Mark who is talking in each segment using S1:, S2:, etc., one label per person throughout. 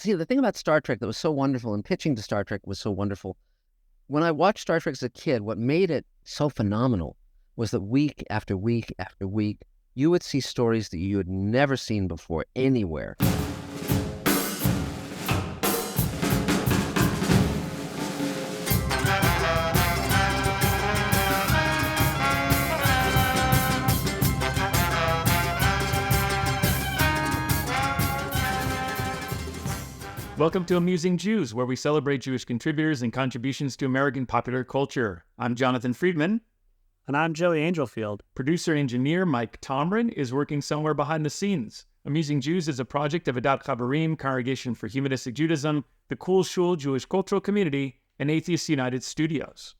S1: See, the thing about Star Trek that was so wonderful, and pitching to Star Trek was so wonderful, when I watched Star Trek as a kid, what made it so phenomenal was that week after week after week, you would see stories that you had never seen before anywhere.
S2: Welcome to Amusing Jews, where we celebrate Jewish contributors and contributions to American popular culture. I'm Jonathan Friedman.
S3: And I'm Joey Angelfield.
S2: Producer-engineer Mike Tomrin is working somewhere behind the scenes. Amusing Jews is a project of Adat Chabarim, Congregation for Humanistic Judaism, the Kol Shul Jewish Cultural Community, and Atheists United Studios.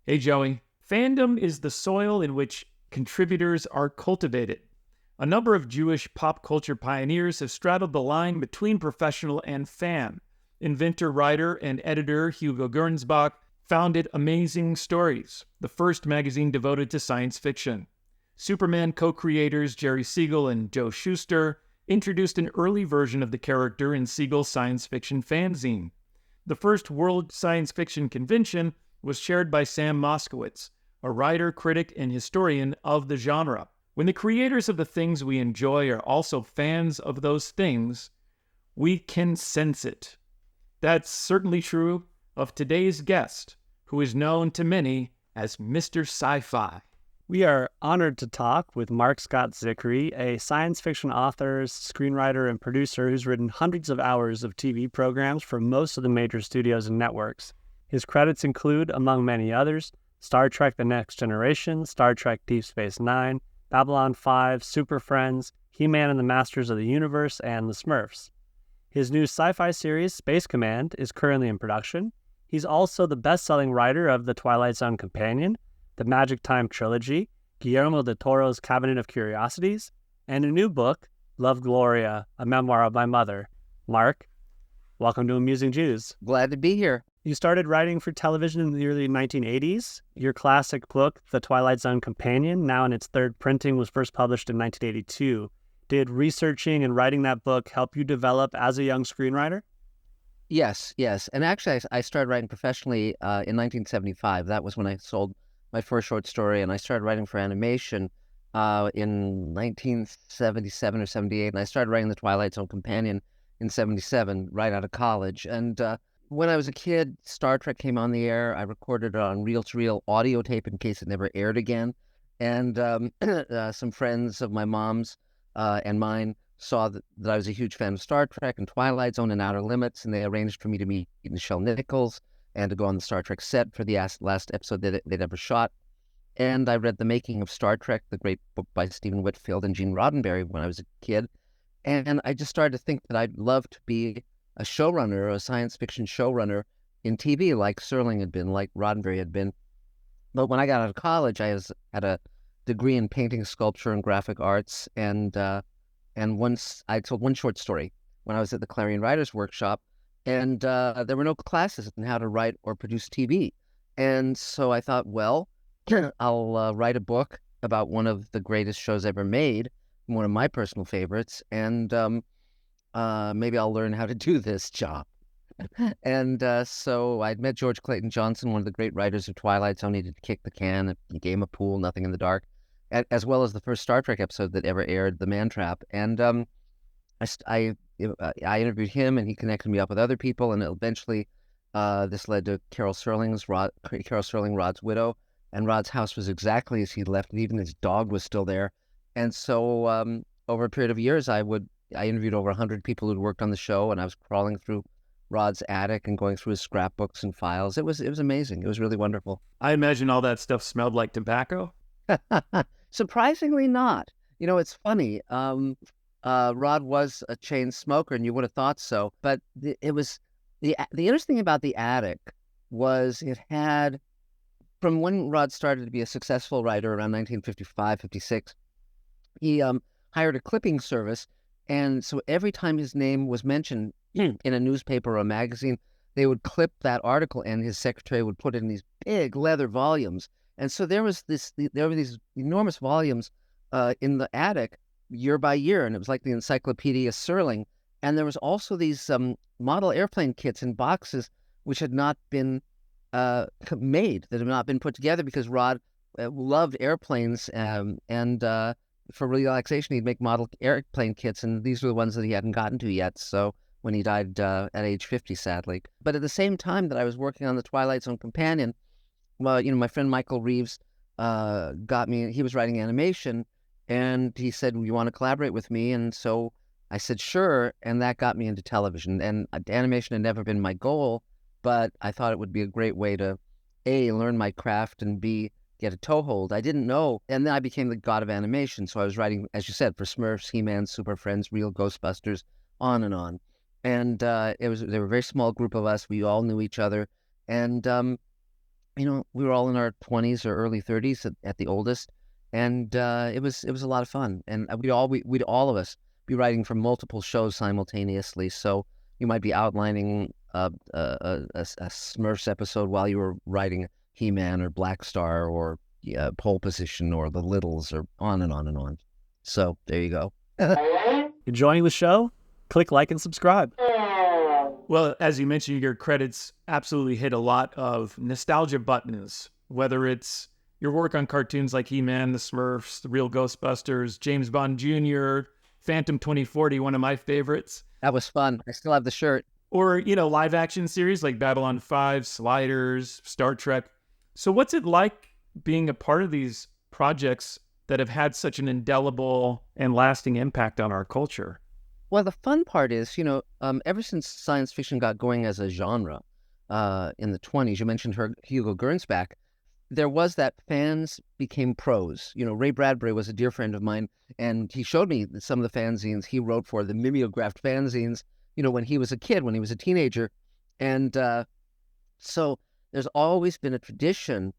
S2: Hey, Joey. Fandom is the soil in which contributors are cultivated. A number of Jewish pop culture pioneers have straddled the line between professional and fan. Inventor, writer, and editor Hugo Gernsback founded Amazing Stories, the first magazine devoted to science fiction. Superman co-creators Jerry Siegel and Joe Shuster introduced an early version of the character in Siegel's science fiction fanzine. The first World Science Fiction Convention was chaired by Sam Moskowitz, a writer, critic, and historian of the genre. When the creators of the things we enjoy are also fans of those things, we can sense it. That's certainly true of today's guest, who is known to many as Mr.Sci-Fi.
S3: We are honored to talk with Marc Scott Zicree, a science fiction author, screenwriter, and producer who's written hundreds of hours of TV programs for most of the major studios and networks. His credits include, among many others, Star Trek The Next Generation, Star Trek Deep Space Nine, Babylon 5, Super Friends, He-Man and the Masters of the Universe, and The Smurfs. His new sci-fi series, Space Command, is currently in production. He's also the best-selling writer of the Twilight Zone Companion, the Magic Time Trilogy, Guillermo del Toro's Cabinet of Curiosities, and a new book, Love, Gloria, a memoir of my mother. Marc, welcome to Amusing Jews.
S1: Glad to be here.
S3: You started writing for television in the early 1980s. Your classic book, The Twilight Zone Companion, now in its third printing, was first published in 1982. Did researching and writing that book help you develop as a young screenwriter?
S1: Yes. And actually, I started writing professionally in 1975. That was when I sold my first short story, and I started writing for animation in 1977 or 78, and I started writing The Twilight Zone Companion in 77, right out of college. And when I was a kid, Star Trek came on the air. I recorded it on reel-to-reel audio tape in case it never aired again. And some friends of my mom's and mine saw that I was a huge fan of Star Trek and Twilight Zone and Outer Limits, and they arranged for me to meet Michelle Nichols and to go on the Star Trek set for the last episode that they'd ever shot. And I read The Making of Star Trek, the great book by Stephen Whitfield and Gene Roddenberry, when I was a kid. And I just started to think that I'd love to be a showrunner, a science fiction showrunner in TV, like Serling had been, like Roddenberry had been. But when I got out of college, I had a degree in painting, sculpture, and graphic arts. And once I told one short story when I was at the Clarion Writers Workshop, and there were no classes on how to write or produce TV. And so I thought, well, I'll write a book about one of the greatest shows ever made, one of my personal favorites, and maybe I'll learn how to do this job. And so I'd met George Clayton Johnson, one of the great writers of Twilight Zone. He did Kick the Can, a game of pool, Nothing in the Dark, as well as the first Star Trek episode that ever aired, The Man Trap. And I interviewed him, and he connected me up with other people, and eventually this led to Carol Serling, Rod's widow, and Rod's house was exactly as he left it. Even his dog was still there. And so over a period of years, I interviewed over 100 people who'd worked on the show, and I was crawling through Rod's attic and going through his scrapbooks and files. It was amazing. It was really wonderful.
S2: I imagine all that stuff smelled like tobacco.
S1: Surprisingly not. You know, it's funny. Rod was a chain smoker, and you would have thought so. But it was the interesting thing about the attic was it had, from when Rod started to be a successful writer around 1955, 56, he hired a clipping service. And so every time his name was mentioned in a newspaper or a magazine, they would clip that article, and his secretary would put it in these big leather volumes. And so there were these enormous volumes in the attic year by year, and it was like the Encyclopedia Serling. And there was also these model airplane kits in boxes which had not been made, that had not been put together, because Rod loved airplanes, and for relaxation, he'd make model airplane kits, and these were the ones that he hadn't gotten to yet. So when he died at age 50, sadly. But at the same time that I was working on the Twilight Zone companion, well, my friend Michael Reeves got me. He was writing animation, and he said, "You want to collaborate with me?" And so I said, "Sure." And that got me into television. And animation had never been my goal, but I thought it would be a great way to A, learn my craft, and B, get a toehold. I didn't know. And then I became the god of animation. So I was writing, as you said, for Smurfs, He-Man, Super Friends, Real Ghostbusters, on and on. And there were a very small group of us. We all knew each other. And, we were all in our 20s or early 30s at the oldest. And it was a lot of fun. And we'd all of us be writing for multiple shows simultaneously. So you might be outlining a Smurfs episode while you were writing He-Man or Black Star or Pole Position or The Littles, or on and on and on. So there you go.
S3: Enjoying the show? Click like and subscribe.
S2: Well, as you mentioned, your credits absolutely hit a lot of nostalgia buttons, whether it's your work on cartoons like He-Man, The Smurfs, The Real Ghostbusters, James Bond Jr., Phantom 2040, one of my favorites.
S1: That was fun. I still have the shirt.
S2: Or, live action series like Babylon 5, Sliders, Star Trek. So what's it like being a part of these projects that have had such an indelible and lasting impact on our culture?
S1: Well, the fun part is, ever since science fiction got going as a genre in the 20s, you mentioned Hugo Gernsback, there was that fans became pros. Ray Bradbury was a dear friend of mine, and he showed me some of the fanzines he wrote for, the mimeographed fanzines, when he was a kid, when he was a teenager. And so there's always been a tradition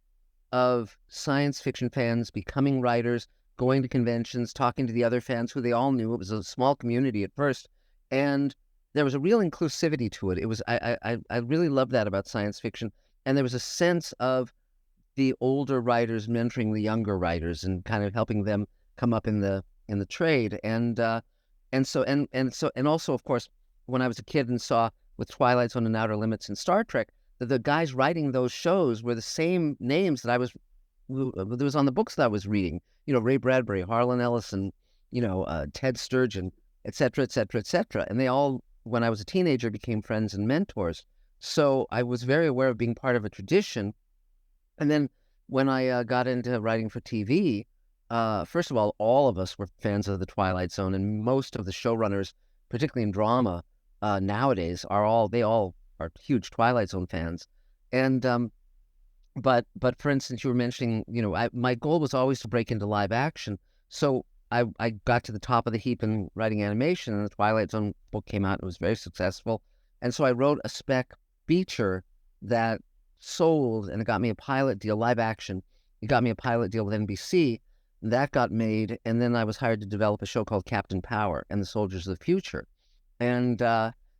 S1: of science fiction fans becoming writers, going to conventions, talking to the other fans who they all knew. It was a small community at first, and there was a real inclusivity to it. It was I really loved that about science fiction, and there was a sense of the older writers mentoring the younger writers and kind of helping them come up in the trade, and also, of course, when I was a kid and saw with Twilight Zone and Outer Limits and Star Trek that the guys writing those shows were the same names that was on the books that I was reading. Ray Bradbury, Harlan Ellison, Ted Sturgeon, et cetera, et cetera, et cetera. And they all, when I was a teenager, became friends and mentors. So I was very aware of being part of a tradition. And then when I got into writing for TV, first of all of us were fans of the Twilight Zone, and most of the showrunners, particularly in drama, nowadays they all are huge Twilight Zone fans. And But for instance, you were mentioning, my goal was always to break into live action. So I got to the top of the heap in writing animation, and the Twilight Zone book came out. It was very successful. And so I wrote a spec feature that sold, and it got me a pilot deal, live action. It got me a pilot deal with NBC. That got made, and then I was hired to develop a show called Captain Power and the Soldiers of the Future. And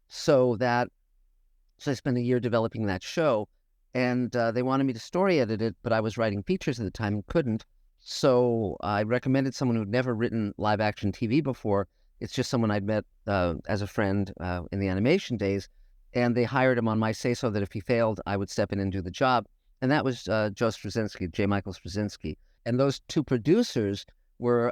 S1: so I spent a year developing that show. And they wanted me to story edit it, but I was writing features at the time and couldn't. So I recommended someone who'd never written live action TV before. It's just someone I'd met as a friend in the animation days. And they hired him on my say-so that if he failed, I would step in and do the job. And that was J. Michael Straczynski. And those two producers were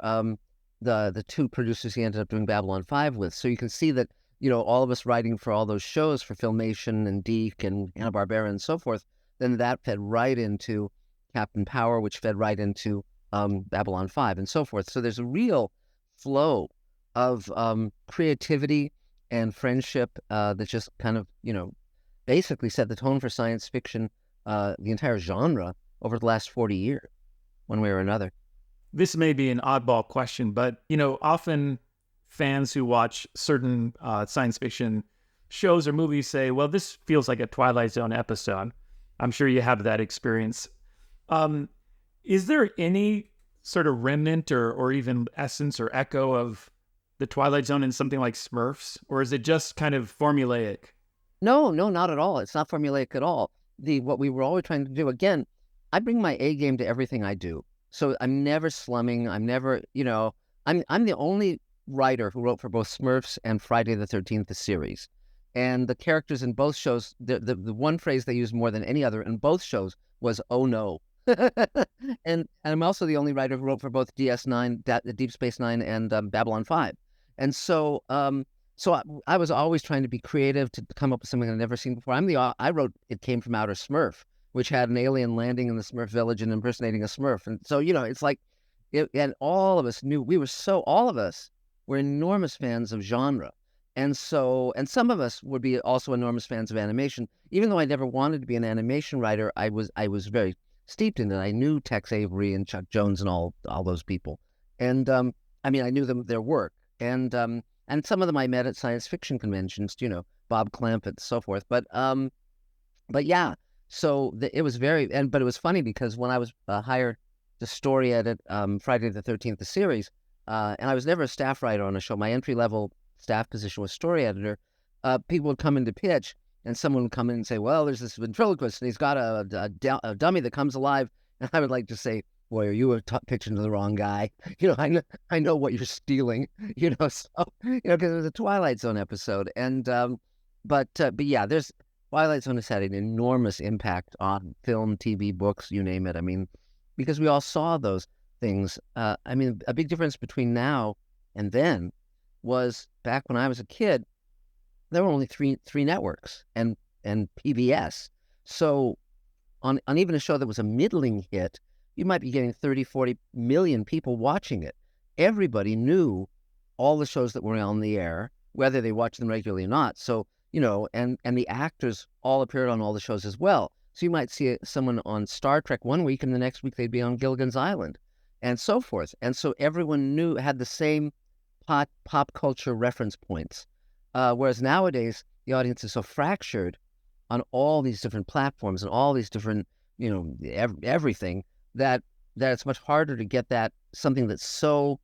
S1: the two producers he ended up doing Babylon 5 with. So you can see that, all of us writing for all those shows for Filmation and Deke and Hanna-Barbera and so forth, then that fed right into Captain Power, which fed right into Babylon 5 and so forth. So there's a real flow of creativity and friendship that just kind of, basically set the tone for science fiction, the entire genre, over the last 40 years, one way or another.
S2: This may be an oddball question, but, often fans who watch certain science fiction shows or movies say, well, this feels like a Twilight Zone episode. I'm sure you have that experience. Is there any sort of remnant or even essence or echo of the Twilight Zone in something like Smurfs? Or is it just kind of formulaic?
S1: No, not at all. It's not formulaic at all. What we were always trying to do, again, I bring my A game to everything I do. So I'm never slumming. I'm never, I'm the only writer who wrote for both Smurfs and Friday the 13th, the series. And the characters in both shows, the one phrase they used more than any other in both shows was, "Oh no." And I'm also the only writer who wrote for both DS9, Deep Space Nine, and Babylon 5. And so I was always trying to be creative to come up with something I'd never seen before. I wrote It Came from Outer Smurf, which had an alien landing in the Smurf village and impersonating a Smurf. And so, it's like, and all of us knew, all of us were enormous fans of genre. And some of us would be also enormous fans of animation. Even though I never wanted to be an animation writer, I was very steeped in it. I knew Tex Avery and Chuck Jones and all those people. And I knew their work. And some of them I met at science fiction conventions, Bob Clamp and so forth. But yeah, it was but it was funny because when I was hired to story edit Friday the 13th, the series, and I was never a staff writer on a show. My entry-level staff position was story editor. People would come in to pitch, and someone would come in and say, well, there's this ventriloquist, and he's got a dummy that comes alive. And I would like to say, boy, are you pitching to the wrong guy? I know what you're stealing, because it was a Twilight Zone episode. And, but yeah, Twilight Zone has had an enormous impact on film, TV, books, you name it. Because we all saw those things. A big difference between now and then was back when I was a kid, there were only three networks and PBS. So on even a show that was a middling hit, you might be getting 30, 40 million people watching it. Everybody knew all the shows that were on the air, whether they watched them regularly or not. So, and the actors all appeared on all the shows as well. So you might see someone on Star Trek one week, and the next week they'd be on Gilligan's Island, and so forth. And so everyone had the same pop culture reference points. Whereas nowadays, the audience is so fractured on all these different platforms and all these different, everything, that it's much harder to get something that's so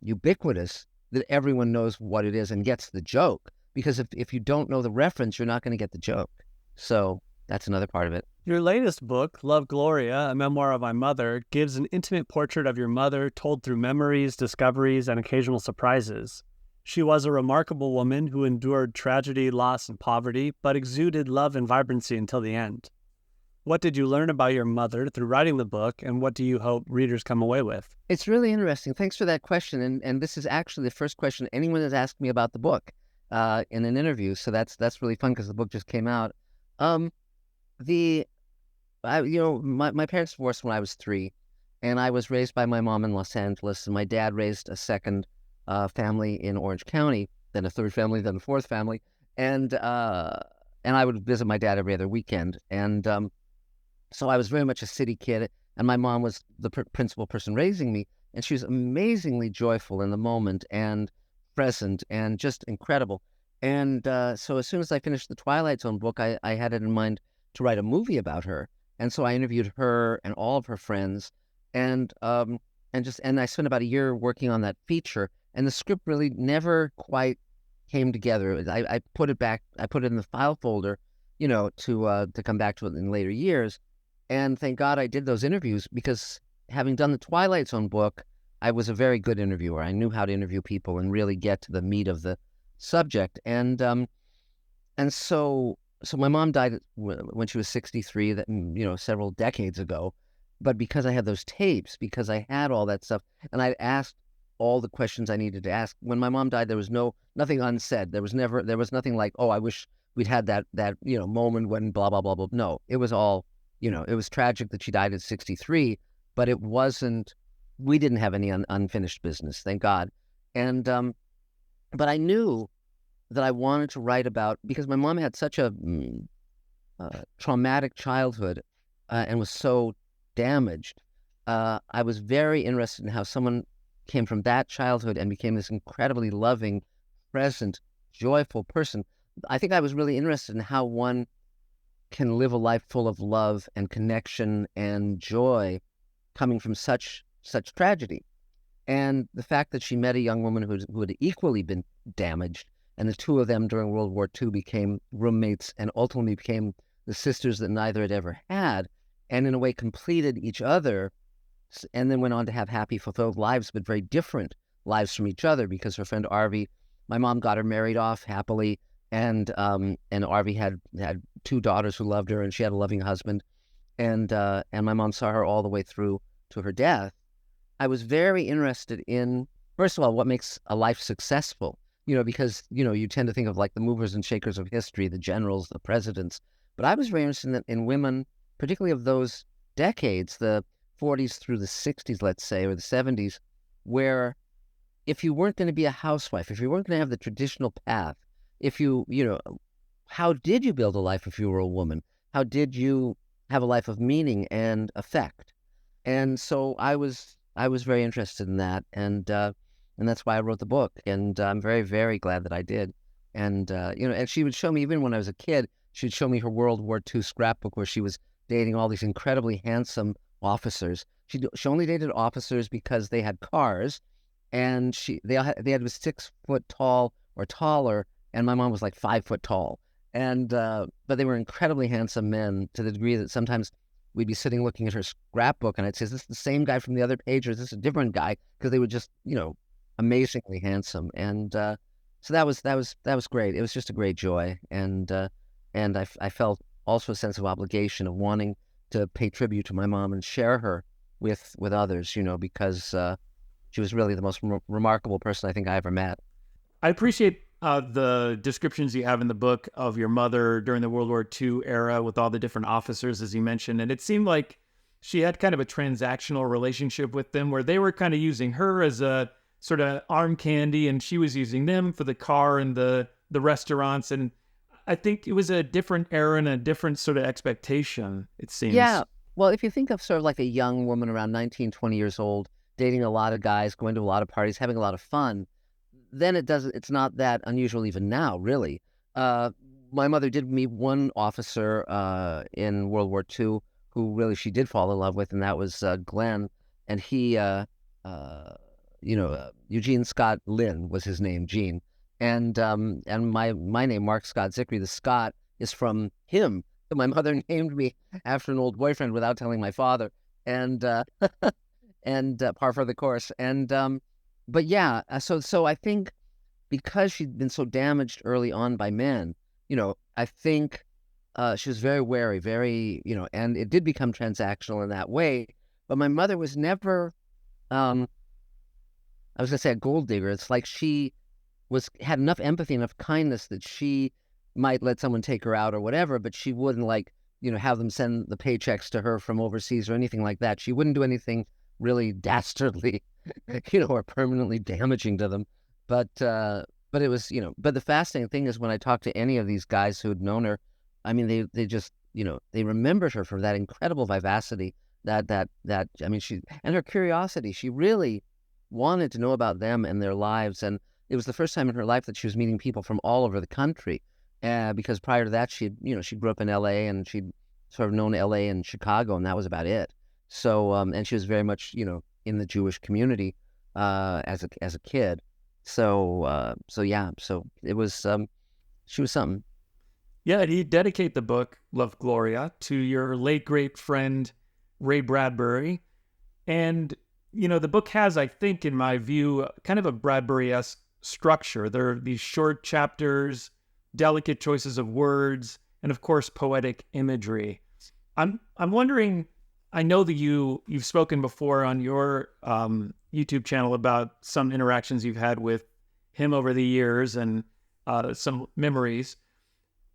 S1: ubiquitous that everyone knows what it is and gets the joke. Because if you don't know the reference, you're not going to get the joke. So that's another part of it.
S3: Your latest book, Love, Gloria, a memoir of my mother, gives an intimate portrait of your mother told through memories, discoveries, and occasional surprises. She was a remarkable woman who endured tragedy, loss, and poverty, but exuded love and vibrancy until the end. What did you learn about your mother through writing the book, and what do you hope readers come away with?
S1: It's really interesting. Thanks for that question. And this is actually the first question anyone has asked me about the book in an interview. So that's really fun because the book just came out. My parents divorced when I was 3, and I was raised by my mom in Los Angeles, and my dad raised a second family in Orange County, then a third family, then a fourth family, and I would visit my dad every other weekend, and so I was very much a city kid, and my mom was the principal person raising me, and she was amazingly joyful in the moment and present and just incredible. And so as soon as I finished the Twilight Zone book, I had it in mind to write a movie about her. And so I interviewed her and all of her friends, and I spent about a year working on that feature. And the script really never quite came together. I put it back. I put it in the file folder, to come back to it in later years. And thank God I did those interviews, because having done the Twilight Zone book, I was a very good interviewer. I knew how to interview people and really get to the meat of the subject. And so my mom died when she was 63, several decades ago. But because I had those tapes, because I had all that stuff, and I asked all the questions I needed to ask. When my mom died, there was nothing unsaid. There was nothing like, oh, I wish we'd had that moment when blah, blah, blah, blah. No, it was all, it was tragic that she died at 63, but it wasn't, we didn't have any unfinished business, thank God. And, but I knew that I wanted to write about, because my mom had such a traumatic childhood and was so damaged. I was very interested in how someone came from that childhood and became this incredibly loving, present, joyful person. I think I was really interested in how one can live a life full of love and connection and joy coming from such tragedy. And the fact that she met a young woman who had equally been damaged, and the two of them during World War II became roommates and ultimately became the sisters that neither had ever had, and in a way completed each other, and then went on to have happy, fulfilled lives, but very different lives from each other because her friend Arvi, my mom got her married off happily, and Arvi had two daughters who loved her, and she had a loving husband, and my mom saw her all the way through to her death. I was very interested in, first of all, what makes a life successful, because, you tend to think of like the movers and shakers of history, the generals, the presidents. But I was very interested in women, particularly of those decades, the 40s through the 60s, let's say, or the 70s, where if you weren't going to be a housewife, if you weren't going to have the traditional path, if how did you build a life if you were a woman? How did you have a life of meaning and effect? And so I was very interested in that, and that's why I wrote the book. And I'm very, very glad that I did. And and she would show me, even when I was a kid, she'd show me her World War II scrapbook where she was dating all these incredibly handsome officers. She only dated officers because they had cars, and they had to be 6 foot tall or taller, and my mom was like 5 foot tall. And but they were incredibly handsome men, to the degree that sometimes we'd be sitting looking at her scrapbook, and I'd say, "Is this the same guy from the other page, or is this a different guy?" Because they were just, amazingly handsome. And so that was great. It was just a great joy, and I felt also a sense of obligation of wanting to pay tribute to my mom and share her with others, because she was really the most remarkable person I think I ever met.
S2: I appreciate the descriptions you have in the book of your mother during the World War II era with all the different officers, as you mentioned. And it seemed like she had kind of a transactional relationship with them, where they were kind of using her as a sort of arm candy, and she was using them for the car and the restaurants. And I think it was a different era and a different sort of expectation, it seems.
S1: Yeah. Well, if you think of sort of like a young woman around 19, 20 years old, dating a lot of guys, going to a lot of parties, having a lot of fun, then it's not that unusual even now, really. My mother did meet one officer in World War II who really she did fall in love with, and that was Glenn. And he, Eugene Scott Lynn was his name, Gene. And my name, Marc Scott Zicree, the Scott, is from him. So my mother named me after an old boyfriend without telling my father, and par for the course. And but yeah, so I think because she'd been so damaged early on by men, I think she was very wary, very, and it did become transactional in that way. But my mother was never, I was gonna say a gold digger. It's like she had enough empathy, enough kindness that she might let someone take her out or whatever, but she wouldn't have them send the paychecks to her from overseas or anything like that. She wouldn't do anything really dastardly, or permanently damaging to them. But it was, but the fascinating thing is when I talked to any of these guys who had known her, I mean, they just, they remembered her for that incredible vivacity, I mean, and her curiosity. She really wanted to know about them and their lives. And it was the first time in her life that she was meeting people from all over the country. Because prior to that, she grew up in L.A. and she'd sort of known L.A. and Chicago, and that was about it. So, and she was very much, in the Jewish community as a kid. So yeah, so it was, she was something.
S2: Yeah, and you dedicate the book, Love, Gloria, to your late great friend, Ray Bradbury. And, the book has, I think, in my view, kind of a Bradbury-esque structure. There are these short chapters, delicate choices of words, and of course, poetic imagery. I'm wondering, I know that you've spoken before on your YouTube channel about some interactions you've had with him over the years and some memories.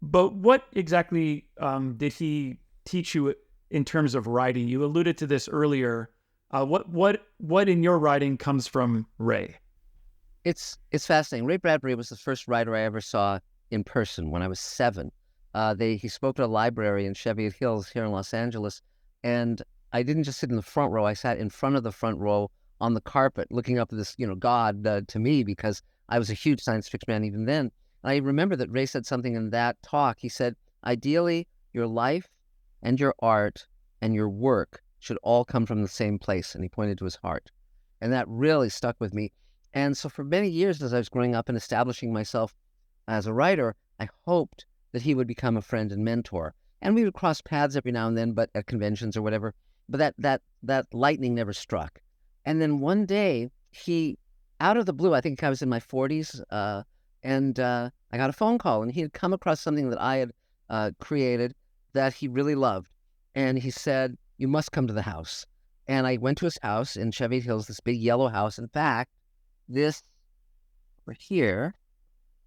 S2: But what exactly did he teach you in terms of writing? You alluded to this earlier. What in your writing comes from Ray?
S1: It's fascinating. Ray Bradbury was the first writer I ever saw in person when I was 7. He spoke at a library in Cheviot Hills here in Los Angeles, and I didn't just sit in the front row. I sat in front of the front row on the carpet, looking up at this, God to me, because I was a huge science fiction fan even then. And I remember that Ray said something in that talk. He said, ideally, your life and your art and your work should all come from the same place. And he pointed to his heart. And that really stuck with me. And so for many years, as I was growing up and establishing myself as a writer, I hoped that he would become a friend and mentor. And we would cross paths every now and then, but at conventions or whatever. But that lightning never struck. And then one day, he out of the blue, I think I was in my 40s, and I got a phone call, and he had come across something that I had created that he really loved. And he said, "You must come to the house." And I went to his house in Cheviot Hills, this big yellow house. In fact, this over here,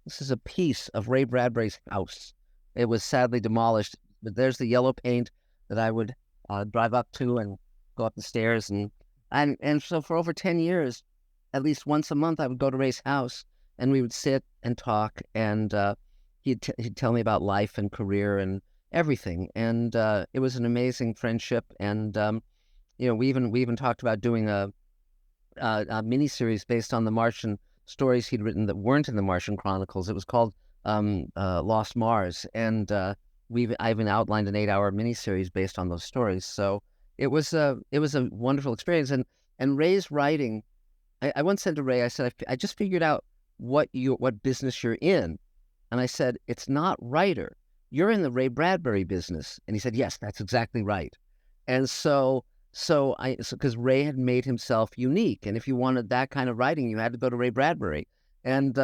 S1: this is a piece of Ray Bradbury's house. It was sadly demolished, but there's the yellow paint that I would drive up to and go up the stairs. And so for over 10 years, at least once a month, I would go to Ray's house, and we would sit and talk, and he'd tell me about life and career and everything. And it was an amazing friendship. And we even talked about doing a miniseries based on the Martian stories he'd written that weren't in the Martian Chronicles. It was called Lost Mars, and I even outlined an 8-hour miniseries based on those stories. So it was a wonderful experience. And Ray's writing, I once said to Ray, I said, I just figured out what business you're in, and I said, it's not writer. You're in the Ray Bradbury business. And he said, yes, that's exactly right. And so because Ray had made himself unique, and if you wanted that kind of writing, you had to go to Ray Bradbury. And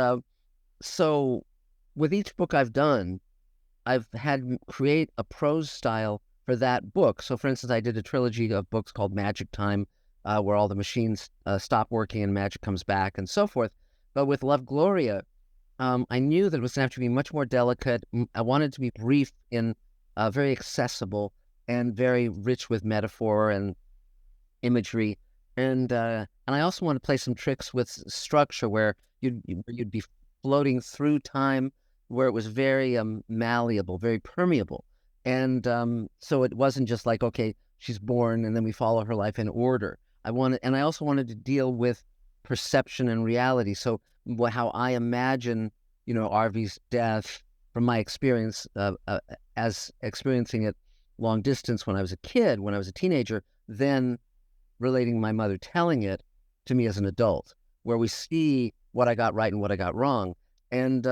S1: so with each book I've done, I've had him create a prose style for that book. So for instance, I did a trilogy of books called Magic Time, where all the machines stop working and magic comes back and so forth. But with Love, Gloria, I knew that it was going to have to be much more delicate. I wanted it to be brief and very accessible and very rich with metaphor and imagery. And I also wanted to play some tricks with structure where you'd be floating through time, where it was very malleable, very permeable. And so it wasn't just like, okay, she's born and then we follow her life in order. I also wanted to deal with perception and reality. So how I imagine, RV's death from my experience as experiencing it long distance when I was a kid, when I was a teenager, then relating my mother telling it to me as an adult, where we see what I got right and what I got wrong. And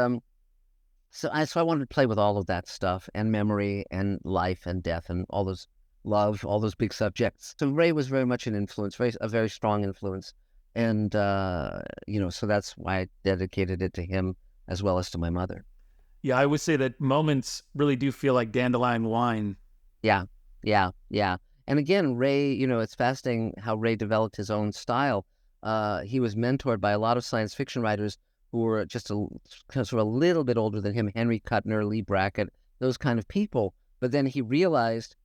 S1: so I wanted to play with all of that stuff, and memory and life and death and all those love, all those big subjects. So Ray was very much an influence, a very strong influence. And, so that's why I dedicated it to him as well as to my mother.
S2: Yeah, I would say that moments really do feel like dandelion wine.
S1: Yeah. And again, Ray, it's fascinating how Ray developed his own style. He was mentored by a lot of science fiction writers who were just sort of a little bit older than him, Henry Kuttner, Lee Brackett, those kind of people. But then he realized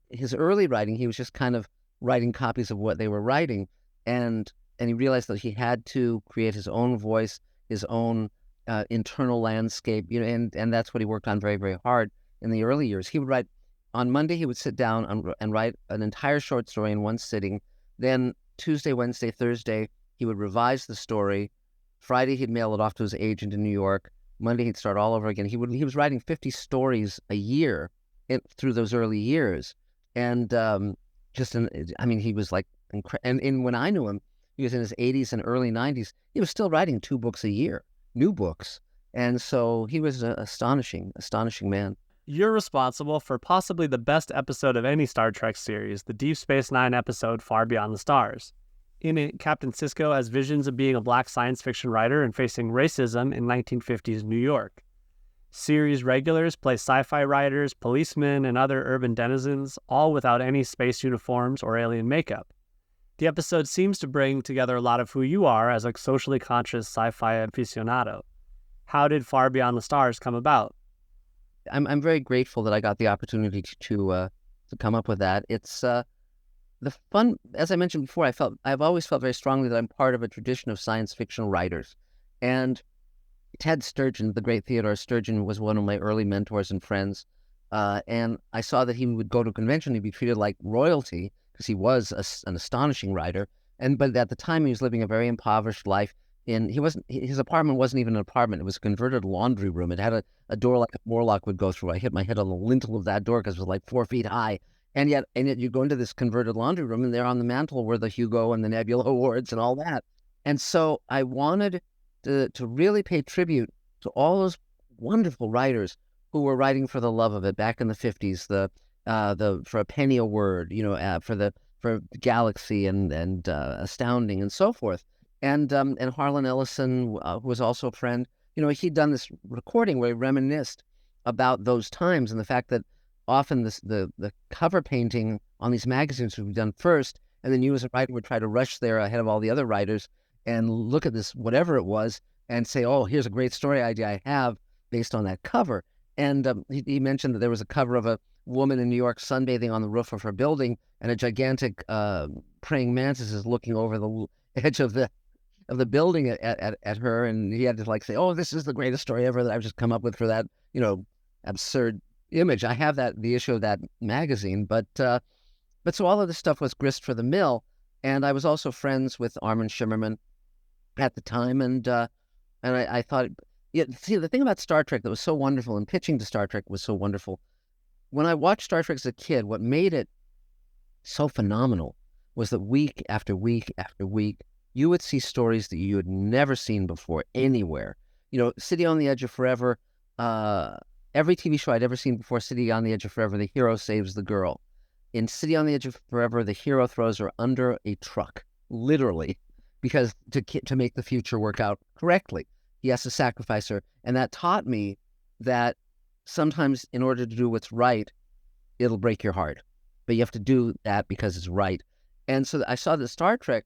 S1: his early writing, he was just kind of writing copies of what they were writing. And he realized that he had to create his own voice, his own internal landscape, and that's what he worked on very, very hard in the early years. He would write, on Monday, he would sit down and write an entire short story in one sitting. Then Tuesday, Wednesday, Thursday, he would revise the story. Friday, he'd mail it off to his agent in New York. Monday, he'd start all over again. He was writing 50 stories a year through those early years. And he was like, and when I knew him, he was in his 80s and early 90s. He was still writing 2 books a year, new books. And so he was an astonishing man.
S3: You're responsible for possibly the best episode of any Star Trek series, the Deep Space Nine episode Far Beyond the Stars. In it, Captain Sisko has visions of being a black science fiction writer and facing racism in 1950s New York. Series regulars play sci-fi writers, policemen, and other urban denizens, all without any space uniforms or alien makeup. The episode seems to bring together a lot of who you are as a socially conscious sci-fi aficionado. How did Far Beyond the Stars come about?
S1: I'm very grateful that I got the opportunity to come up with that. It's the fun, as I mentioned before. I've always felt very strongly that I'm part of a tradition of science fiction writers, and Ted Sturgeon, the great Theodore Sturgeon, was one of my early mentors and friends. And I saw that he would go to a convention, he'd be treated like royalty because he was an astonishing writer. But at the time, he was living a very impoverished life. His apartment wasn't even an apartment. It was a converted laundry room. It had a door like a Morlock would go through. I hit my head on the lintel of that door because it was like 4 feet high. And yet you go into this converted laundry room, and there on the mantle were the Hugo and the Nebula Awards and all that. And so I wanted to really pay tribute to all those wonderful writers who were writing for the love of it back in the 50s, for a penny a word, for Galaxy and Astounding and so forth. And Harlan Ellison, who was also a friend, he'd done this recording where he reminisced about those times and the fact that often the cover painting on these magazines would be done first, and then you as a writer would try to rush there ahead of all the other writers and look at this, whatever it was, and say, oh, here's a great story idea I have based on that cover. And he mentioned that there was a cover of a woman in New York sunbathing on the roof of her building, and a gigantic praying mantis is looking over the edge of the building at her, and he had to say, oh, this is the greatest story ever that I've just come up with for that, absurd image. I have the issue of that magazine, but so all of this stuff was grist for the mill, and I was also friends with Armin Shimmerman at the time, and I thought, see, the thing about Star Trek that was so wonderful, and pitching to Star Trek was so wonderful, when I watched Star Trek as a kid, what made it so phenomenal was that week after week after week, you would see stories that you had never seen before anywhere. City on the Edge of Forever, every TV show I'd ever seen before City on the Edge of Forever, the hero saves the girl. In City on the Edge of Forever, the hero throws her under a truck, literally, because to make the future work out correctly, he has to sacrifice her. And that taught me that sometimes in order to do what's right, it'll break your heart. But you have to do that because it's right. And so I saw that Star Trek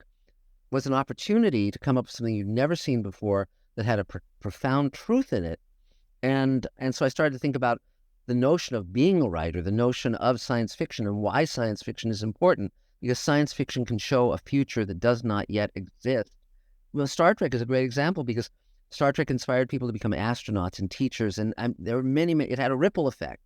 S1: was an opportunity to come up with something you'd never seen before that had a profound truth in it. And so I started to think about the notion of being a writer, the notion of science fiction, and why science fiction is important, because science fiction can show a future that does not yet exist. Well, Star Trek is a great example because Star Trek inspired people to become astronauts and teachers, and there were many, it had a ripple effect.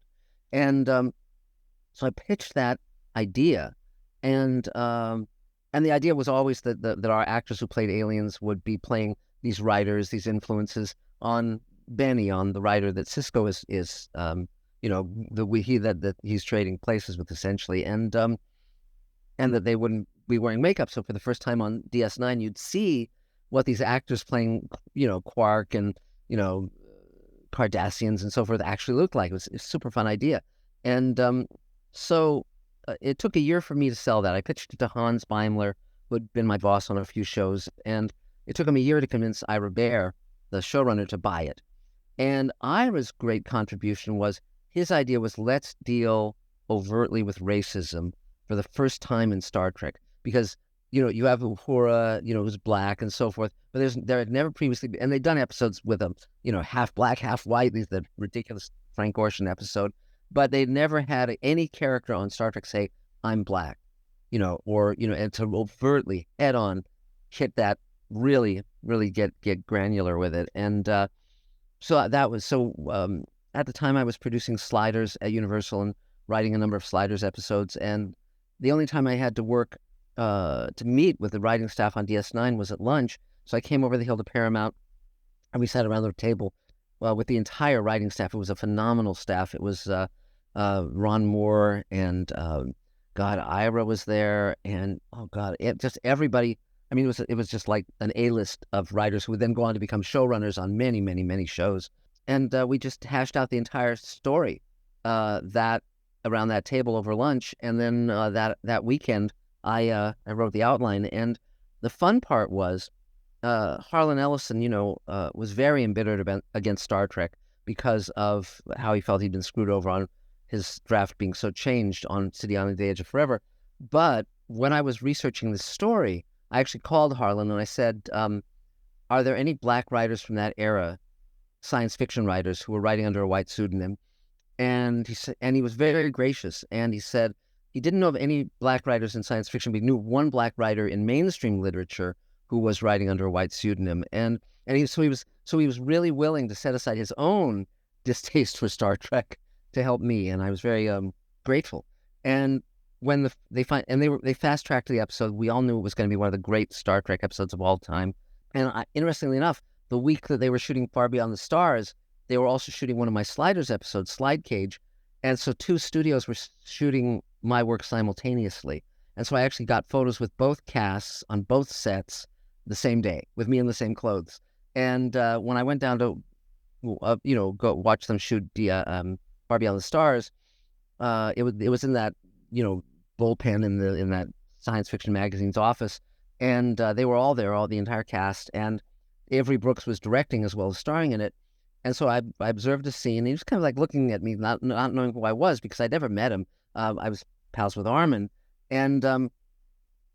S1: And so I pitched that idea, and the idea was always that our actors who played aliens would be playing these writers, these influences on Benny, on the writer that Cisco is that he's trading places with, essentially, and that they wouldn't be wearing makeup. So for the first time on DS9, you'd see what these actors playing, Quark and Cardassians and so forth actually looked like. It was a super fun idea, and so it took a year for me to sell that. I pitched it to Hans Beimler, who had been my boss on a few shows, and it took him a year to convince Ira Behr, the showrunner, to buy it. And Ira's great contribution was his idea was, let's deal overtly with racism for the first time in Star Trek, because you have Uhura, who's black and so forth, but there had never previously been, and they'd done episodes with them, half black, half white, the ridiculous Frank Gorshin episode, but they'd never had any character on Star Trek say, I'm black, or, and to overtly head on hit that, really, really get granular with it. And so that was, at the time I was producing Sliders at Universal and writing a number of Sliders episodes. And the only time I had to work to meet with the writing staff on DS9 was at lunch. So I came over the hill to Paramount, and we sat around the table with the entire writing staff. It was a phenomenal staff. It was Ron Moore and Ira was there, and just everybody. I mean, it was just like an A-list of writers who would then go on to become showrunners on many, many, many shows. And we just hashed out the entire story that around that table over lunch. And then that weekend, I wrote the outline. And the fun part was Harlan Ellison, was very embittered against Star Trek because of how he felt he'd been screwed over on his draft being so changed on City on the Edge of Forever. But when I was researching this story, I actually called Harlan and I said, are there any black writers from that era, science fiction writers, who were writing under a white pseudonym? And he said, and he was very, very gracious. And he said he didn't know of any black writers in science fiction, but he knew one black writer in mainstream literature who was writing under a white pseudonym. So he was really willing to set aside his own distaste for Star Trek to help me, and I was very grateful. And when they fast tracked the episode, we all knew it was going to be one of the great Star Trek episodes of all time. And interestingly enough, the week that they were shooting Far Beyond the Stars, they were also shooting one of my Sliders episodes, Slide Cage, and so two studios were shooting my work simultaneously. And so I actually got photos with both casts on both sets the same day, with me in the same clothes. And when I went down to go watch them shoot Far Beyond the Stars, it was in that bullpen in that science fiction magazine's office, and they were all there, all the entire cast, and Avery Brooks was directing as well as starring in it. And so I observed a scene, and he was kind of like looking at me, not knowing who I was, because I'd never met him. I was pals with Armin. And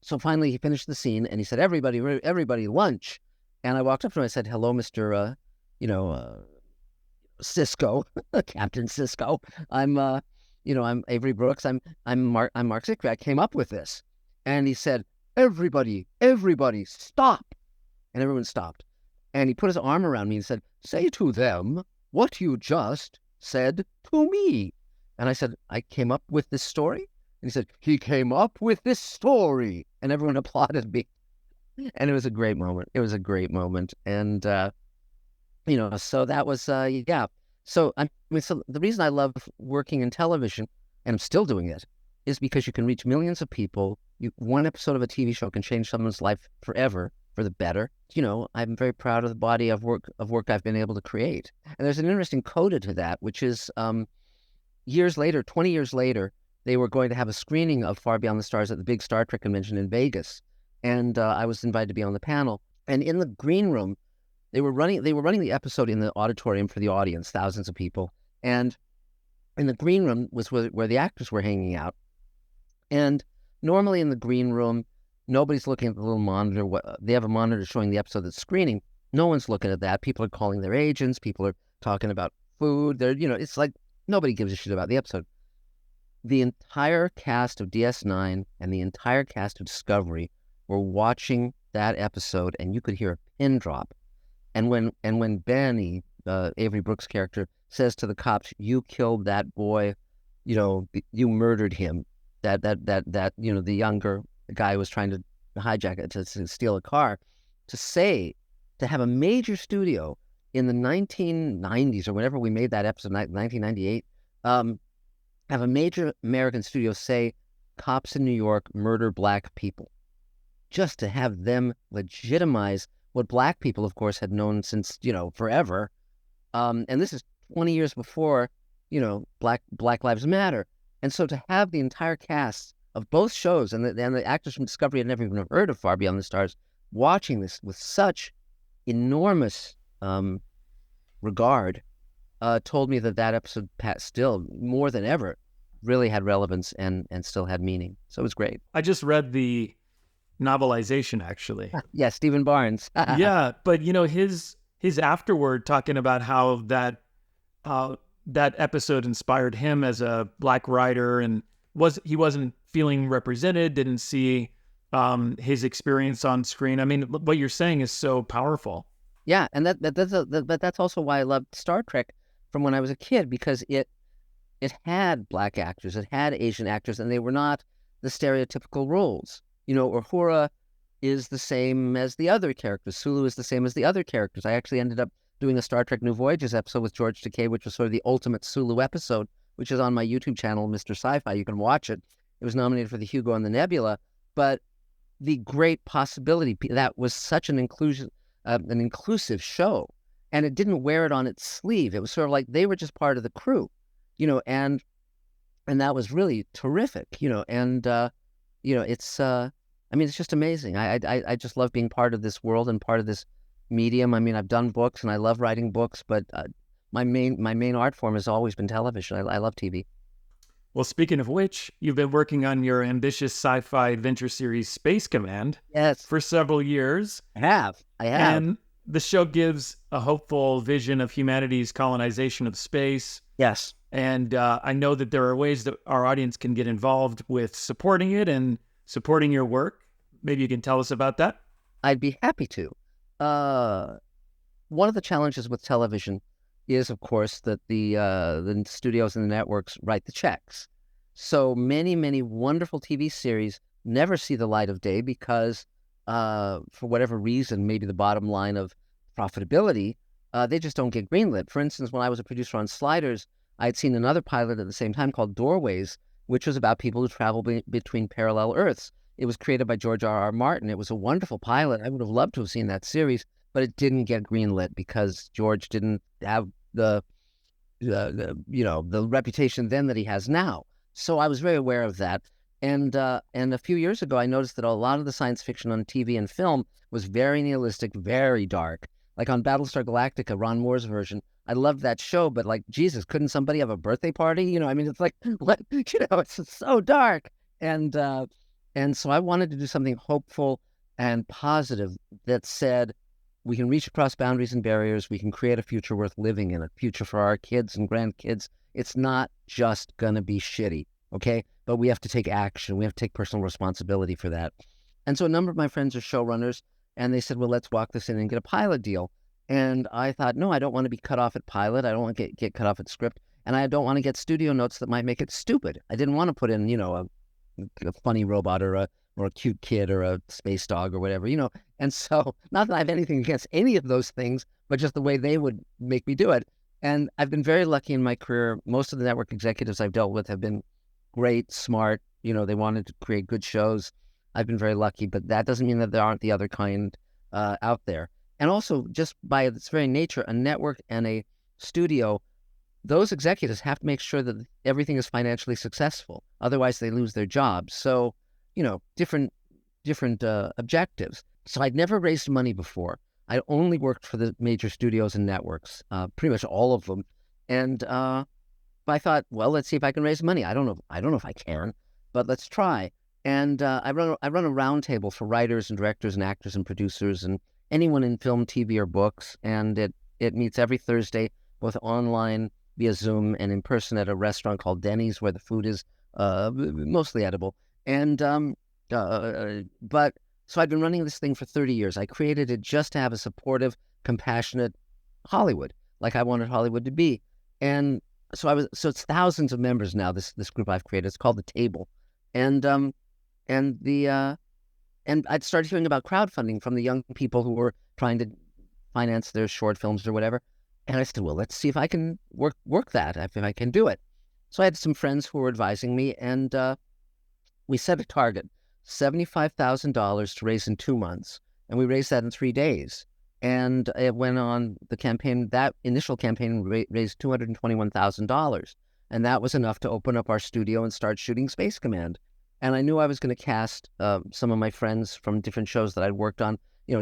S1: so finally he finished the scene, and he said, everybody, lunch. And I walked up to him, and I said, hello, Mr. Cisco, Captain Cisco. I'm Avery Brooks. I'm Marc Zicree. I came up with this. And he said, everybody, stop. And everyone stopped. And he put his arm around me and said, say to them what you just said to me. And I said, I came up with this story? And he said, he came up with this story. And everyone applauded me. And it was a great moment. It was a great moment. And, so that was, yeah. So, so the reason I love working in television, and I'm still doing it, is because you can reach millions of people. One episode of a TV show can change someone's life forever, for the better. I'm very proud of the body of work I've been able to create. And there's an interesting coda to that, which is 20 years later, they were going to have a screening of Far Beyond the Stars at the big Star Trek convention in Vegas. And I was invited to be on the panel. And in the green room, they were running the episode in the auditorium for the audience, thousands of people. And in the green room was where the actors were hanging out. And normally in the green room, nobody's looking at the little monitor. They have a monitor showing the episode that's screening. No one's looking at that. People are calling their agents. People are talking about food. It's like nobody gives a shit about the episode. The entire cast of DS9 and the entire cast of Discovery were watching that episode, and you could hear a pin drop. And when Benny, Avery Brooks' character, says to the cops, "You killed that boy, you murdered him," that the younger guy was trying to hijack it, to steal a car, to have a major studio in the 1990s or whenever we made that episode, 1998, have a major American studio say, cops in New York murder black people, just to have them legitimize what black people, of course, had known since, forever. And this is 20 years before, Black Lives Matter. And so to have the entire cast of both shows and the actors from Discovery had never even heard of Far Beyond the Stars watching this with such enormous regard told me that episode still, more than ever, really had relevance and still had meaning. So it was great.
S2: I just read the novelization, actually.
S1: Yeah, Stephen Barnes.
S2: Yeah, but his afterward talking about how that episode inspired him as a black writer, and he wasn't feeling represented, didn't see his experience on screen. I mean, what you're saying is so powerful.
S1: Yeah, and that's also why I loved Star Trek from when I was a kid, because it had black actors, it had Asian actors, and they were not the stereotypical roles. Uhura is the same as the other characters. Sulu is the same as the other characters. I actually ended up doing a Star Trek New Voyages episode with George Takei, which was sort of the ultimate Sulu episode, which is on my YouTube channel, Mr.Sci-Fi. You can watch it. It was nominated for the Hugo and the Nebula, but the great possibility, that was such an inclusive show, and it didn't wear it on its sleeve. It was sort of like they were just part of the crew, and that was really terrific, and it's it's just amazing. I just love being part of this world and part of this medium. I mean, I've done books and I love writing books, but my main art form has always been television. I love TV.
S2: Well, speaking of which, you've been working on your ambitious sci-fi adventure series Space Command,
S1: yes,
S2: for several years.
S1: I have.
S2: And the show gives a hopeful vision of humanity's colonization of space.
S1: Yes.
S2: And I know that there are ways that our audience can get involved with supporting it and supporting your work. Maybe you can tell us about that.
S1: I'd be happy to. One of the challenges with television is, of course, that the studios and the networks write the checks. So many wonderful TV series never see the light of day because, for whatever reason, maybe the bottom line of profitability, they just don't get greenlit. For instance, when I was a producer on Sliders, I had seen another pilot at the same time called Doorways, which was about people who travel between parallel Earths. It was created by George R.R. Martin. It was a wonderful pilot. I would have loved to have seen that series, but it didn't get greenlit because George didn't have the reputation then that he has now. So I was very aware of that. And a few years ago, I noticed that a lot of the science fiction on TV and film was very nihilistic, very dark. Like on Battlestar Galactica, Ron Moore's version, I loved that show, but like, Jesus, couldn't somebody have a birthday party? I mean, it's like, what, it's so dark. And so I wanted to do something hopeful and positive that said, we can reach across boundaries and barriers. We can create a future worth living in, a future for our kids and grandkids. It's not just going to be shitty, okay? But we have to take action. We have to take personal responsibility for that. And so a number of my friends are showrunners, and they said, well, let's walk this in and get a pilot deal. And I thought, no, I don't want to be cut off at pilot. I don't want to get cut off at script. And I don't want to get studio notes that might make it stupid. I didn't want to put in, a funny robot or a cute kid or a space dog or whatever, And so, not that I have anything against any of those things, but just the way they would make me do it. And I've been very lucky in my career. Most of the network executives I've dealt with have been great, smart. They wanted to create good shows. I've been very lucky, but that doesn't mean that there aren't the other kind out there. And also, just by its very nature, a network and a studio, those executives have to make sure that everything is financially successful. Otherwise, they lose their jobs. So, different objectives. So I'd never raised money before. I only worked for the major studios and networks, pretty much all of them. And I thought, well, let's see if I can raise money. I don't know if I can, but let's try. And I run a roundtable for writers and directors and actors and producers and anyone in film, TV, or books. And it meets every Thursday, both online via Zoom and in person at a restaurant called Denny's, where the food is mostly edible. And but so I've been running this thing for 30 years. I created it just to have a supportive, compassionate Hollywood, like I wanted Hollywood to be. And so it's thousands of members now. This group I've created. It's called The Table, and I'd started hearing about crowdfunding from the young people who were trying to finance their short films or whatever. And I said, well, let's see if I can work that, if I can do it. So I had some friends who were advising me, and we set a target, $75,000 to raise in 2 months. And we raised that in 3 days. And it went on the campaign. That initial campaign raised $221,000. And that was enough to open up our studio and start shooting Space Command. And I knew I was going to cast some of my friends from different shows that I'd worked on,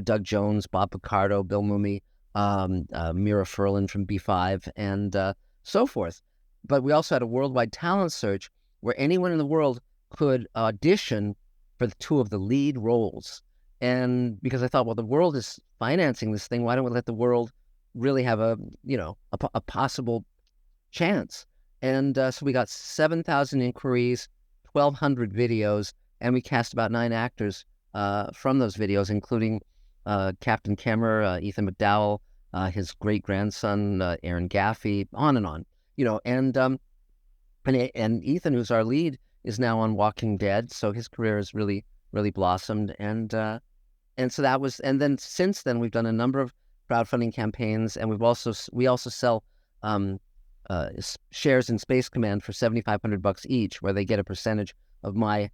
S1: Doug Jones, Bob Picardo, Bill Mumy, Mira Furlan from B5, and so forth. But we also had a worldwide talent search where anyone in the world could audition for the 2 of the lead roles. And because I thought, well, the world is financing this thing, why don't we let the world really have a possible chance? And so we got 7,000 inquiries, 1,200 videos, and we cast about 9 actors from those videos, including Captain Kemmer, Ethan McDowell, his great-grandson, Aaron Gaffey, on and on. And Ethan, who's our lead, is now on Walking Dead, so his career has really, really blossomed. And so that was, and then since then we've done a number of crowdfunding campaigns, and we also sell shares in Space Command for $7,500 each, where they get a percentage of my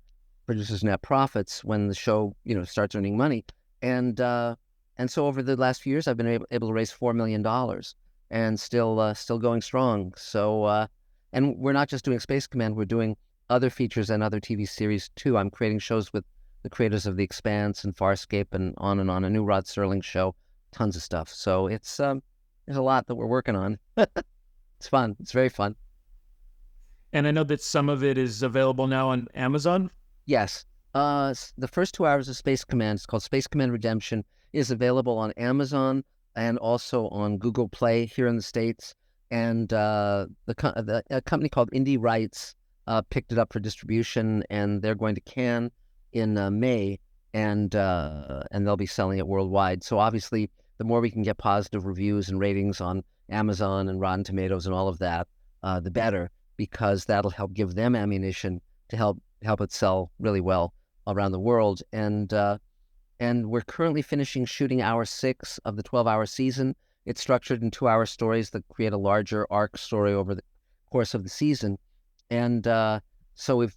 S1: producers' net profits when the show starts earning money. And so over the last few years, I've been able to raise $4 million, and still going strong. So and we're not just doing Space Command; we're doing other features and other TV series too. I'm creating shows with the creators of The Expanse and Farscape and on. A new Rod Serling show, tons of stuff. So it's there's a lot that we're working on. It's fun. It's very fun.
S2: And I know that some of it is available now on Amazon.
S1: Yes. The first 2 hours of Space Command, it's called Space Command Redemption, is available on Amazon and also on Google Play here in the States. And a company called Indie Rights picked it up for distribution, and they're going to Cannes in May, and they'll be selling it worldwide. So obviously, the more we can get positive reviews and ratings on Amazon and Rotten Tomatoes and all of that, the better, because that'll help give them ammunition to help it sell really well around the world. And we're currently finishing shooting hour 6 of the 12-hour season. It's structured in 2-hour stories that create a larger arc story over the course of the season. And so we've,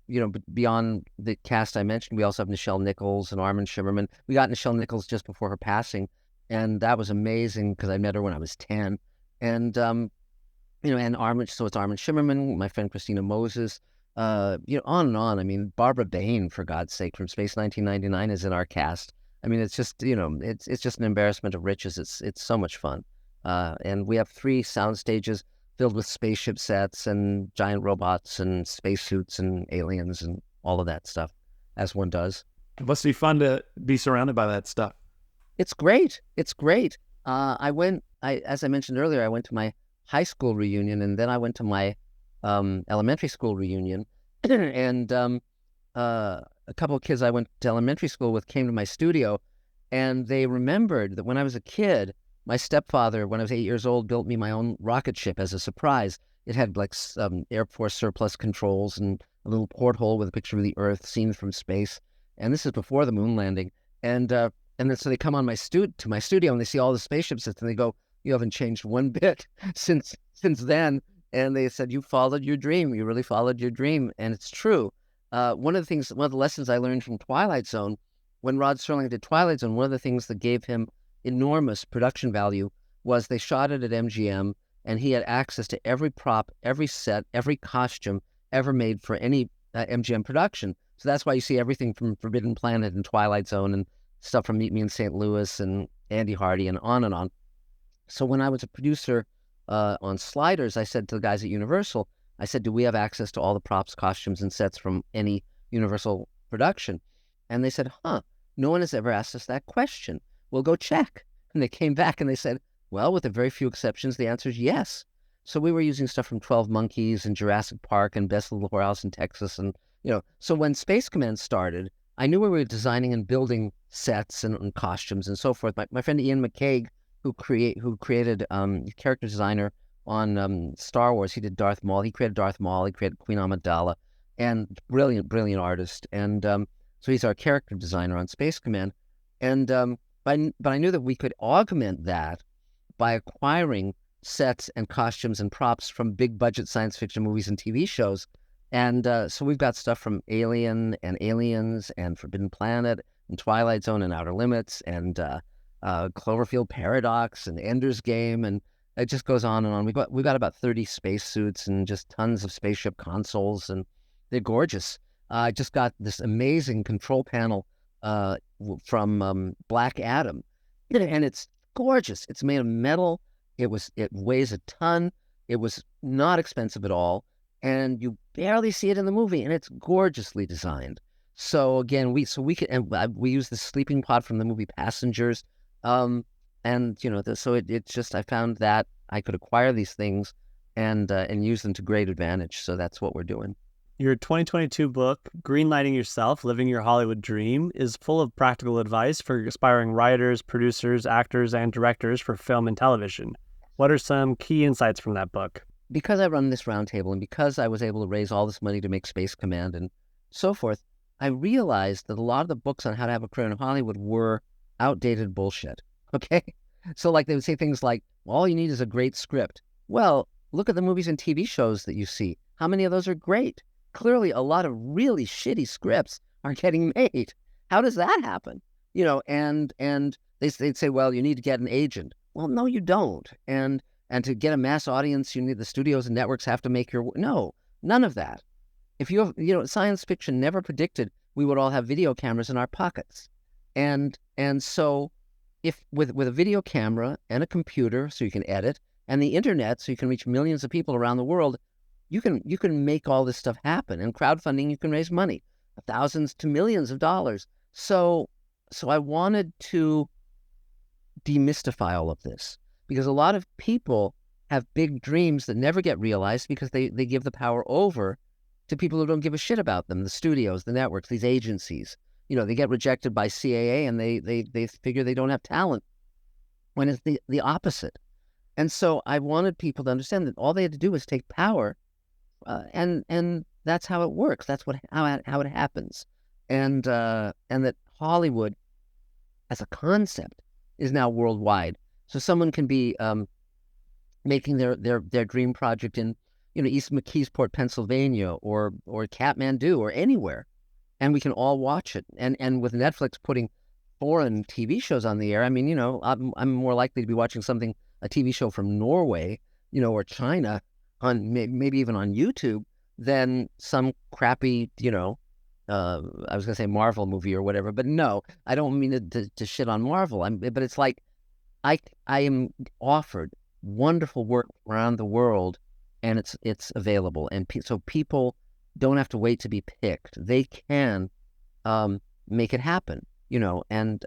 S1: beyond the cast I mentioned, we also have Nichelle Nichols and Armin Shimmerman. We got Nichelle Nichols just before her passing, and that was amazing because I met her when I was 10. And and Armin, so it's Armin Shimmerman, my friend Christina Moses, on and on. I mean, Barbara Bain, for God's sake, from Space 1999 is in our cast. I mean, it's just, it's just an embarrassment of riches. It's so much fun. And we have 3 sound stages filled with spaceship sets and giant robots and spacesuits and aliens and all of that stuff, as one does.
S2: It must be fun to be surrounded by that stuff.
S1: It's great. It's great. As I mentioned earlier, I went to my high school reunion, and then I went to my elementary school reunion. And a couple of kids I went to elementary school with came to my studio, and they remembered that when I was a kid, my stepfather, when I was 8 years old, built me my own rocket ship as a surprise. It had like Air Force surplus controls and a little porthole with a picture of the Earth seen from space. And this is before the moon landing. And then so they come on to my studio, and they see all the spaceship sets, and they go, "You haven't changed one bit since then." And they said, "You followed your dream. You really followed your dream." And it's true. One of the lessons I learned from Twilight Zone, when Rod Serling did Twilight Zone, one of the things that gave him enormous production value was they shot it at MGM, and he had access to every prop, every set, every costume ever made for any MGM production. So that's why you see everything from Forbidden Planet and Twilight Zone and stuff from Meet Me in St. Louis and Andy Hardy and on and on. So when I was a producer on Sliders, I said to the guys at Universal, I said, "Do we have access to all the props, costumes, and sets from any Universal production?" And they said, "No one has ever asked us that question. We'll go check." And they came back and they said, "Well, with a very few exceptions, the answer is yes." So we were using stuff from 12 Monkeys and Jurassic Park and Best Little Whorehouse in Texas. And, so when Space Command started, I knew we were designing and building sets and costumes and so forth. My friend Ian McCaig, who created character designer on Star Wars, he did Darth Maul. He created Darth Maul. He created Queen Amidala, and brilliant artist. And so he's our character designer on Space Command. And but I knew that we could augment that by acquiring sets and costumes and props from big budget science fiction movies and TV shows. And so we've got stuff from Alien and Aliens and Forbidden Planet and Twilight Zone and Outer Limits and Cloverfield Paradox and Ender's Game, and it just goes on and on. We've got about 30 spacesuits and just tons of spaceship consoles, and they're gorgeous. I just got this amazing control panel from Black Adam, and it's gorgeous. It's made of metal. It weighs a ton. It was not expensive at all, and you barely see it in the movie, and it's gorgeously designed. So again, we use the sleeping pod from the movie Passengers, and so it's just, I found that I could acquire these things and use them to great advantage. So that's what we're doing.
S3: Your 2022 book, Greenlighting Yourself, Living Your Hollywood Dream, is full of practical advice for aspiring writers, producers, actors, and directors for film and television. What are some key insights from that book?
S1: Because I run this roundtable and because I was able to raise all this money to make Space Command and so forth, I realized that a lot of the books on how to have a career in Hollywood were outdated bullshit. Okay? So like they would say things like, all you need is a great script. Well, look at the movies and TV shows that you see. How many of those are great? Clearly, a lot of really shitty scripts are getting made. How does that happen? And they'd say, well, you need to get an agent. Well, no, you don't. And to get a mass audience, you need the studios and networks have to make no, none of that. If science fiction never predicted we would all have video cameras in our pockets. And so if with a video camera and a computer so you can edit and the internet so you can reach millions of people around the world, you can make all this stuff happen. And crowdfunding, you can raise money, thousands to millions of dollars. So I wanted to demystify all of this because a lot of people have big dreams that never get realized because they give the power over to people who don't give a shit about them, the studios, the networks, these agencies. They get rejected by CAA and they figure they don't have talent when it's the opposite. And so I wanted people to understand that all they had to do was take power, and that's how it works. That's how it happens. And that Hollywood as a concept is now worldwide. So someone can be making their dream project in East McKeesport, Pennsylvania, or Kathmandu, or anywhere, and we can all watch it. And with Netflix putting foreign TV shows on the air, I mean, I'm more likely to be watching a TV show from Norway, or China, on maybe even on YouTube, than some crappy, I was gonna say Marvel movie or whatever, but no, I don't mean to shit on Marvel. But it's like I am offered wonderful work around the world, and it's available, and so people don't have to wait to be picked. They can make it happen, and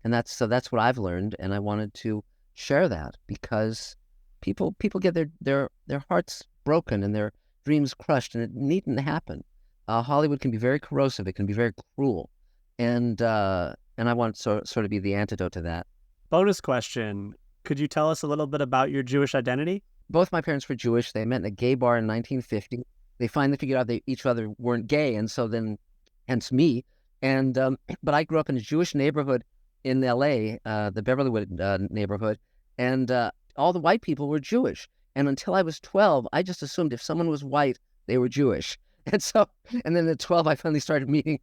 S1: that's what I've learned, and I wanted to share that because people get their hearts broken and their dreams crushed, and it needn't happen. Hollywood can be very corrosive. It can be very cruel, and I want to sort of be the antidote to that.
S3: Bonus question: could you tell us a little bit about your Jewish identity?
S1: Both my parents were Jewish. They met in a gay bar in 1950. They finally figured out they each other weren't gay, and so then, hence me. And but I grew up in a Jewish neighborhood in L.A., the Beverlywood neighborhood, and all the white people were Jewish. And until I was 12, I just assumed if someone was white, they were Jewish. And then at 12, I finally started meeting,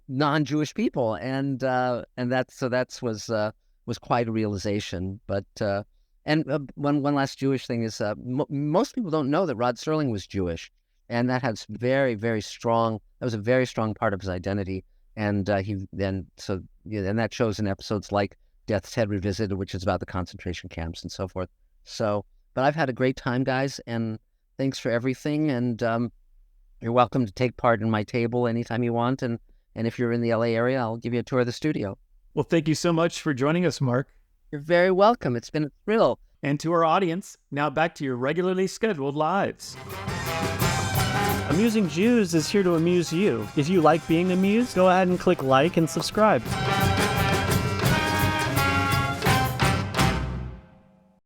S1: non-Jewish people, and that was quite a realization. But one last Jewish thing is most people don't know that Rod Serling was Jewish, and that has very, very strong. That was a very strong part of his identity, and and that shows in episodes like Death's Head Revisited, which is about the concentration camps and so forth. So, but I've had a great time, guys, and thanks for everything. And you're welcome to take part in my table anytime you want. And if you're in the LA area, I'll give you a tour of the studio.
S2: Well, thank you so much for joining us, Marc.
S1: You're very welcome. It's been a thrill.
S2: And to our audience, now back to your regularly scheduled lives.
S3: Amusing Jews is here to amuse you. If you like being amused, go ahead and click like and subscribe.